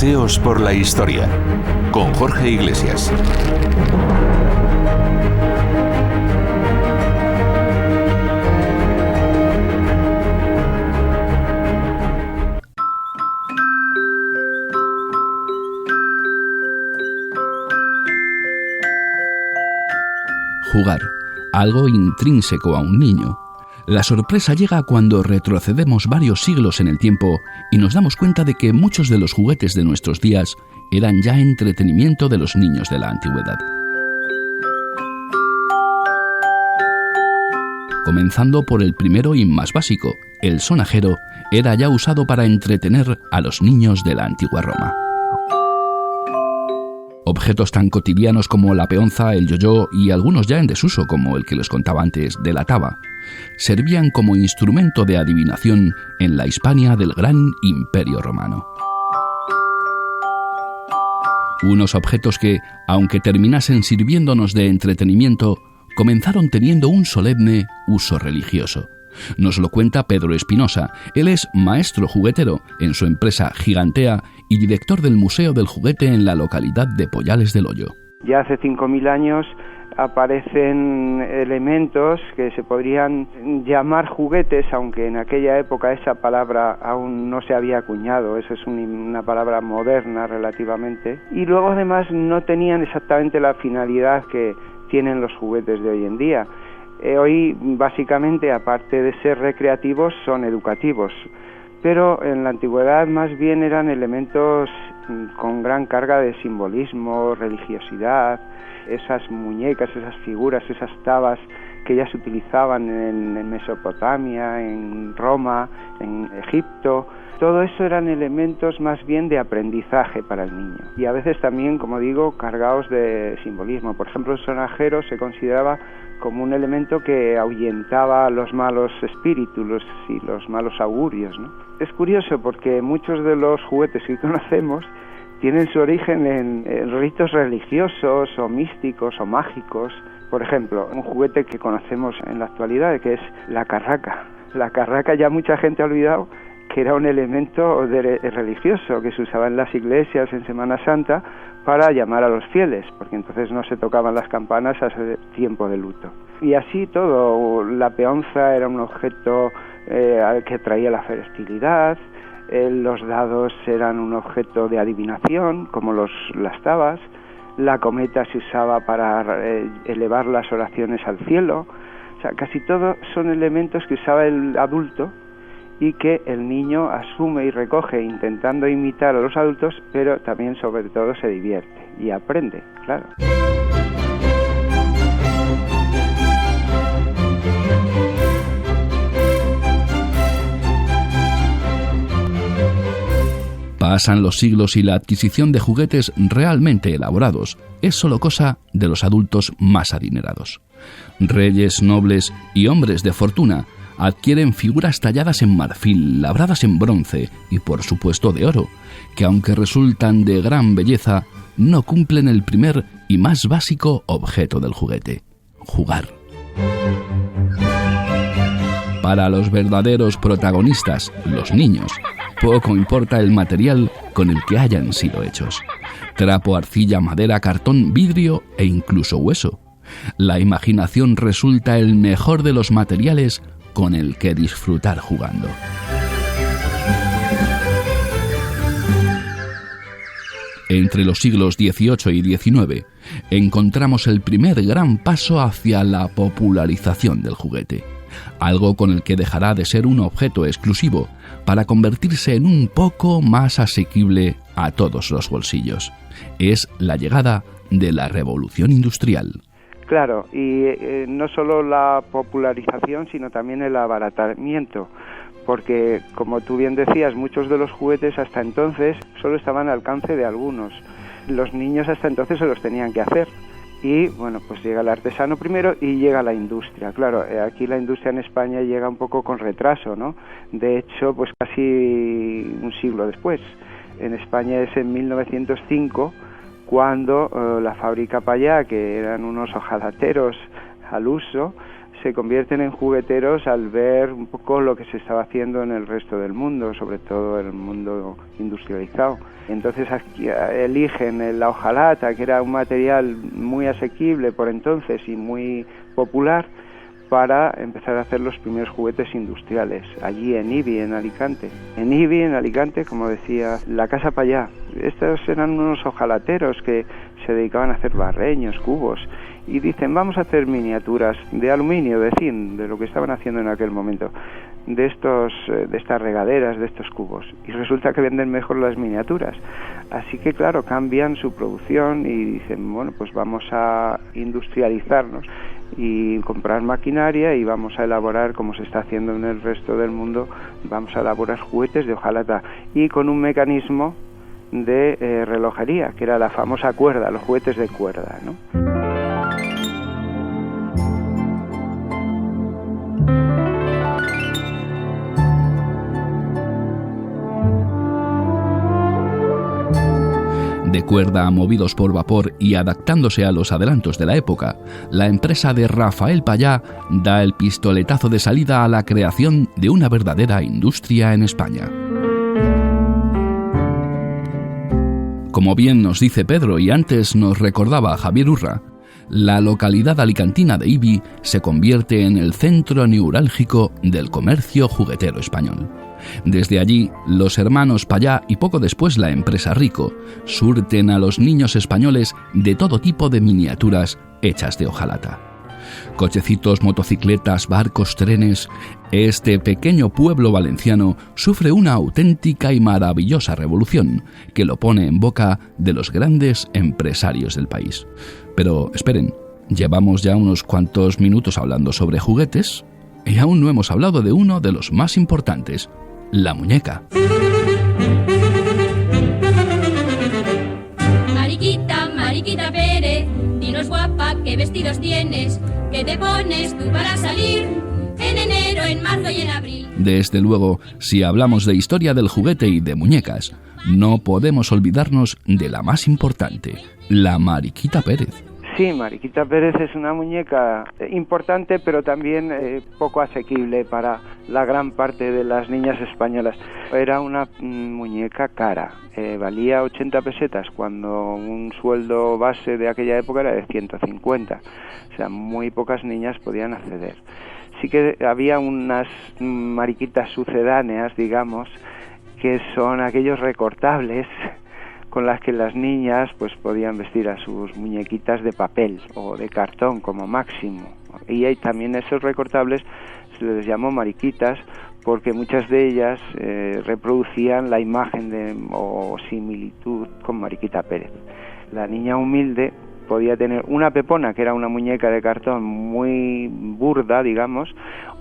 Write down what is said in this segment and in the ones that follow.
Paseos por la historia, con Jorge Iglesias. Jugar, algo intrínseco a un niño. La sorpresa llega cuando retrocedemos varios siglos en el tiempo y nos damos cuenta de que muchos de los juguetes de nuestros días eran ya entretenimiento de los niños de la antigüedad. Comenzando por el primero y más básico, el sonajero era ya usado para entretener a los niños de la antigua Roma. Objetos tan cotidianos como la peonza, el yoyo y algunos ya en desuso como el que les contaba antes de la taba, servían como instrumento de adivinación en la Hispania del gran Imperio Romano. Unos objetos que, aunque terminasen sirviéndonos de entretenimiento, comenzaron teniendo un solemne uso religioso. Nos lo cuenta Pedro Espinosa. Él es maestro juguetero en su empresa Gigantea y director del Museo del Juguete en la localidad de Pollales del Hoyo. Ya hace 5.000 años aparecen elementos que se podrían llamar juguetes, aunque en aquella época esa palabra aún no se había acuñado. Esa es una palabra moderna relativamente. Y luego además no tenían exactamente la finalidad que tienen los juguetes de hoy en día. Hoy básicamente, aparte de ser recreativos, son educativos, pero en la antigüedad más bien eran elementos con gran carga de simbolismo, religiosidad. Esas muñecas, esas figuras, esas tabas que ya se utilizaban en Mesopotamia, en Roma, en Egipto, todo eso eran elementos más bien de aprendizaje para el niño y a veces también, como digo, cargados de simbolismo. Por ejemplo, el sonajero se consideraba como un elemento que ahuyentaba los malos espíritus y los malos augurios, ¿no? Es curioso porque muchos de los juguetes que conocemos tienen su origen en ritos religiosos o místicos o mágicos. Por ejemplo, un juguete que conocemos en la actualidad, que es la carraca. La carraca ya mucha gente ha olvidado que era un elemento religioso que se usaba en las iglesias en Semana Santa para llamar a los fieles, porque entonces no se tocaban las campanas hace tiempo de luto. Y así todo, la peonza era un objeto que traía la fertilidad, los dados eran un objeto de adivinación, como las tabas, la cometa se usaba para elevar las oraciones al cielo. O sea, casi todo son elementos que usaba el adulto y que el niño asume y recoge intentando imitar a los adultos, pero también sobre todo se divierte y aprende, claro. Pasan los siglos y la adquisición de juguetes realmente elaborados es solo cosa de los adultos más adinerados. Reyes, nobles y hombres de fortuna adquieren figuras talladas en marfil, labradas en bronce y por supuesto de oro, que aunque resultan de gran belleza, no cumplen el primer y más básico objeto del juguete: jugar. Para los verdaderos protagonistas, los niños, poco importa el material con el que hayan sido hechos: trapo, arcilla, madera, cartón, vidrio e incluso hueso. La imaginación resulta el mejor de los materiales con el que disfrutar jugando. Entre los siglos XVIII y XIX encontramos el primer gran paso hacia la popularización del juguete, algo con el que dejará de ser un objeto exclusivo para convertirse en un poco más asequible a todos los bolsillos. Es la llegada de la revolución industrial. Claro, y no solo la popularización, sino también el abaratamiento, porque, como tú bien decías, muchos de los juguetes hasta entonces solo estaban al alcance de algunos. Los niños hasta entonces se los tenían que hacer. Y, bueno, pues llega el artesano primero y llega la industria. Claro, aquí la industria en España llega un poco con retraso, ¿no? De hecho, pues casi un siglo después. En España es en 1905 cuando la fábrica Payá, que eran unos hojalateros al uso, se convierten en jugueteros al ver un poco lo que se estaba haciendo en el resto del mundo, sobre todo en el mundo industrializado. Entonces aquí eligen la hojalata, que era un material muy asequible por entonces y muy popular, para empezar a hacer los primeros juguetes industriales, allí en Ibi, en Alicante. En Ibi, en Alicante, como decía, la Casa Pallá. Estos eran unos hojalateros que se dedicaban a hacer barreños, cubos, y dicen, vamos a hacer miniaturas de aluminio, de zinc, de lo que estaban haciendo en aquel momento, de estas regaderas, de estos cubos, y resulta que venden mejor las miniaturas. Así que claro, cambian su producción y dicen, bueno, pues vamos a industrializarnos y comprar maquinaria y vamos a elaborar, como se está haciendo en el resto del mundo, vamos a elaborar juguetes de hojalata y con un mecanismo de relojería, que era la famosa cuerda, los juguetes de cuerda, ¿no? De cuerda, movidos por vapor y adaptándose a los adelantos de la época, la empresa de Rafael Pallá da el pistoletazo de salida a la creación de una verdadera industria en España. Como bien nos dice Pedro y antes nos recordaba Javier Urra, la localidad alicantina de Ibi se convierte en el centro neurálgico del comercio juguetero español. Desde allí, los hermanos Pallá y poco después la empresa Rico surten a los niños españoles de todo tipo de miniaturas hechas de hojalata. Cochecitos, motocicletas, barcos, trenes. Este pequeño pueblo valenciano sufre una auténtica y maravillosa revolución que lo pone en boca de los grandes empresarios del país. Pero esperen, llevamos ya unos cuantos minutos hablando sobre juguetes y aún no hemos hablado de uno de los más importantes, la muñeca. Mariquita, Mariquita Pérez, dinos guapa, ¿qué vestidos tienes? ¿Qué te pones tú para salir? En enero, en marzo y en abril. Desde luego, si hablamos de historia del juguete y de muñecas, no podemos olvidarnos de la más importante, la Mariquita Pérez. Sí, Mariquita Pérez es una muñeca importante, pero también poco asequible para la gran parte de las niñas españolas. Era una muñeca cara, valía 80 pesetas cuando un sueldo base de aquella época era de 150. O sea, muy pocas niñas podían acceder. Sí que había unas mariquitas sucedáneas, digamos, que son aquellos recortables con las que las niñas pues podían vestir a sus muñequitas de papel o de cartón como máximo. Y hay también esos recortables se les llamó mariquitas porque muchas de ellas reproducían la imagen o similitud con Mariquita Pérez. La niña humilde podía tener una pepona, que era una muñeca de cartón muy burda, digamos,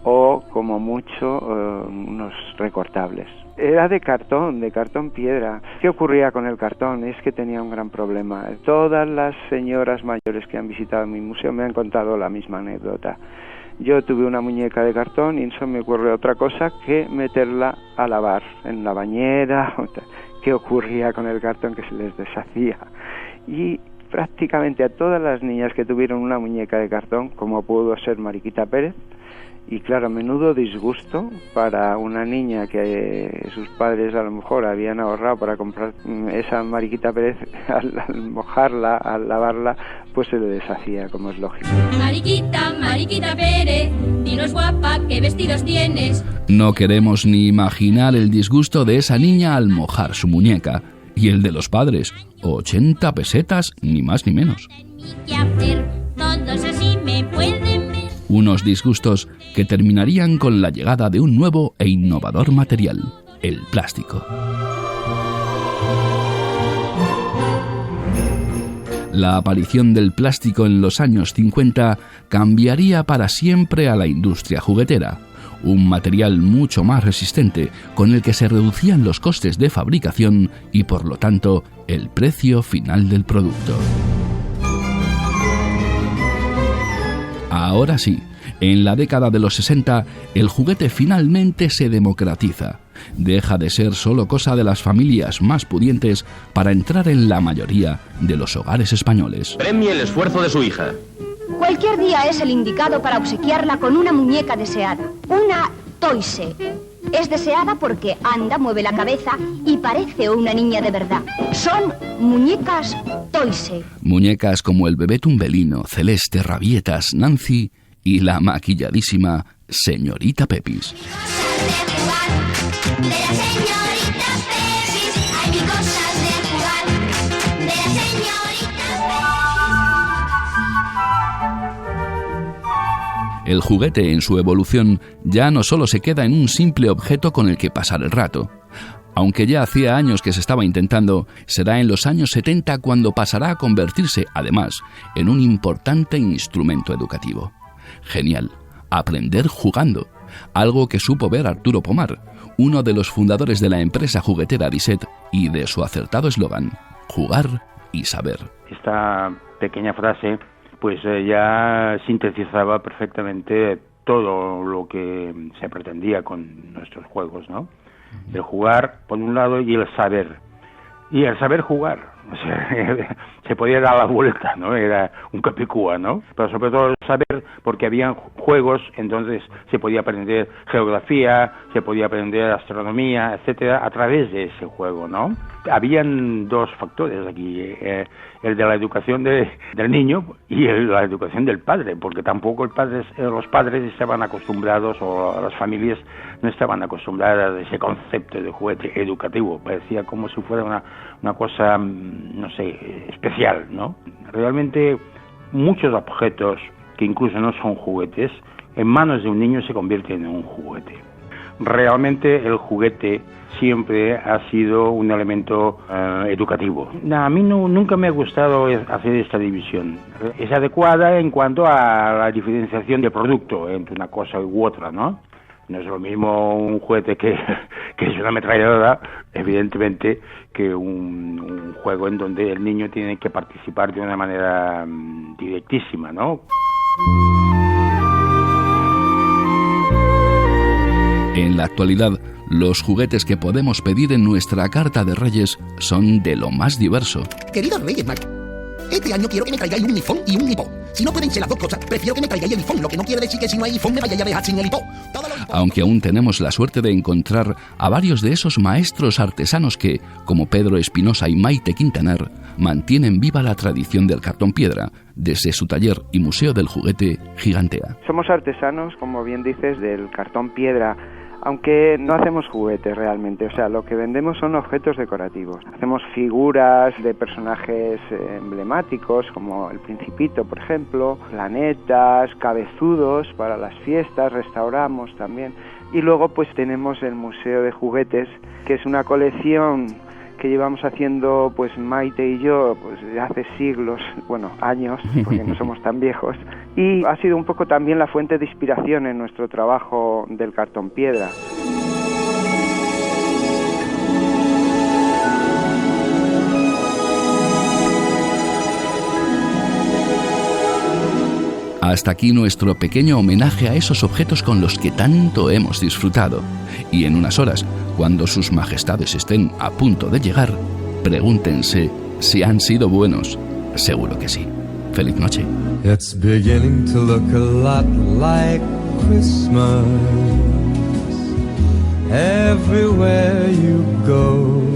o como mucho unos recortables. Era de cartón piedra. ¿Qué ocurría con el cartón? Es que tenía un gran problema. Todas las señoras mayores que han visitado mi museo me han contado la misma anécdota. Yo tuve una muñeca de cartón y no se me ocurre otra cosa que meterla a lavar en la bañera. ¿Qué ocurría con el cartón? Que se les deshacía. Y prácticamente a todas las niñas que tuvieron una muñeca de cartón, como pudo ser Mariquita Pérez, y claro, menudo disgusto para una niña que sus padres a lo mejor habían ahorrado para comprar esa Mariquita Pérez, al mojarla, al lavarla, pues se le deshacía, como es lógico. Mariquita, Mariquita Pérez, dinos guapa, ¿qué vestidos tienes? No queremos ni imaginar el disgusto de esa niña al mojar su muñeca. Y el de los padres, 80 pesetas, ni más ni menos. ¿Qué hacer? Todos así me pueden ver. Unos disgustos que terminarían con la llegada de un nuevo e innovador material, el plástico. La aparición del plástico en los años 50 cambiaría para siempre a la industria juguetera. Un material mucho más resistente, con el que se reducían los costes de fabricación y, por lo tanto, el precio final del producto. Ahora sí, en la década de los 60, el juguete finalmente se democratiza. Deja de ser solo cosa de las familias más pudientes para entrar en la mayoría de los hogares españoles. Premie el esfuerzo de su hija. Cualquier día es el indicado para obsequiarla con una muñeca deseada, una Toise. Es deseada porque anda, mueve la cabeza y parece una niña de verdad. Son muñecas Toise. Muñecas como el bebé Tumbelino, Celeste, Rabietas, Nancy y la maquilladísima Señorita Pepis. El juguete en su evolución ya no solo se queda en un simple objeto con el que pasar el rato. Aunque ya hacía años que se estaba intentando, será en los años 70 cuando pasará a convertirse, además, en un importante instrumento educativo. Genial, aprender jugando, algo que supo ver Arturo Pomar, uno de los fundadores de la empresa juguetera Disset y de su acertado eslogan, jugar y saber. Esta pequeña frase pues ya sintetizaba perfectamente todo lo que se pretendía con nuestros juegos, ¿no? El jugar, por un lado, y el saber. Y el saber jugar. O sea, se podía dar la vuelta, ¿no? Era un capicúa, ¿no? Pero sobre todo el saber, porque había juegos, entonces se podía aprender geografía, se podía aprender astronomía, etcétera, a través de ese juego, ¿no? Habían dos factores aquí, el de la educación del niño y la educación del padre, porque tampoco los padres estaban acostumbrados, o las familias no estaban acostumbradas a ese concepto de juguete educativo. Parecía como si fuera una cosa, no sé, especial, ¿no? Realmente muchos objetos que incluso no son juguetes, en manos de un niño se convierten en un juguete. Realmente el juguete siempre ha sido un elemento educativo. A mí nunca me ha gustado hacer esta división. Es adecuada en cuanto a la diferenciación de producto entre una cosa u otra, ¿no? No es lo mismo un juguete que es una ametralladora, evidentemente, que un juego en donde el niño tiene que participar de una manera directísima, ¿no? En la actualidad, los juguetes que podemos pedir en nuestra carta de Reyes son de lo más diverso. Queridos Reyes Magos, este año quiero que me traigáis un iPhone y un iPod. Si no pueden ser las dos cosas, prefiero que me traigáis el iPhone, lo que no quiere decir que si no hay iPhone me vayáis a dejar sin el iPod. Aunque aún tenemos la suerte de encontrar a varios de esos maestros artesanos que, como Pedro Espinosa y Maite Quintanar, mantienen viva la tradición del cartón piedra desde su taller y museo del juguete Gigantea. Somos artesanos, como bien dices, del cartón piedra, aunque no hacemos juguetes realmente, o sea, lo que vendemos son objetos decorativos. Hacemos figuras de personajes emblemáticos, como el Principito, por ejemplo, planetas, cabezudos para las fiestas, restauramos también. Y luego pues tenemos el Museo de Juguetes, que es una colección que llevamos haciendo pues Maite y yo pues hace siglos, bueno, años, porque no somos tan viejos, y ha sido un poco también la fuente de inspiración en nuestro trabajo del cartón piedra. Hasta aquí nuestro pequeño homenaje a esos objetos con los que tanto hemos disfrutado. Y en unas horas, cuando sus majestades estén a punto de llegar, pregúntense si han sido buenos. Seguro que sí. Feliz noche. It's beginning to look a lot like Christmas everywhere you go.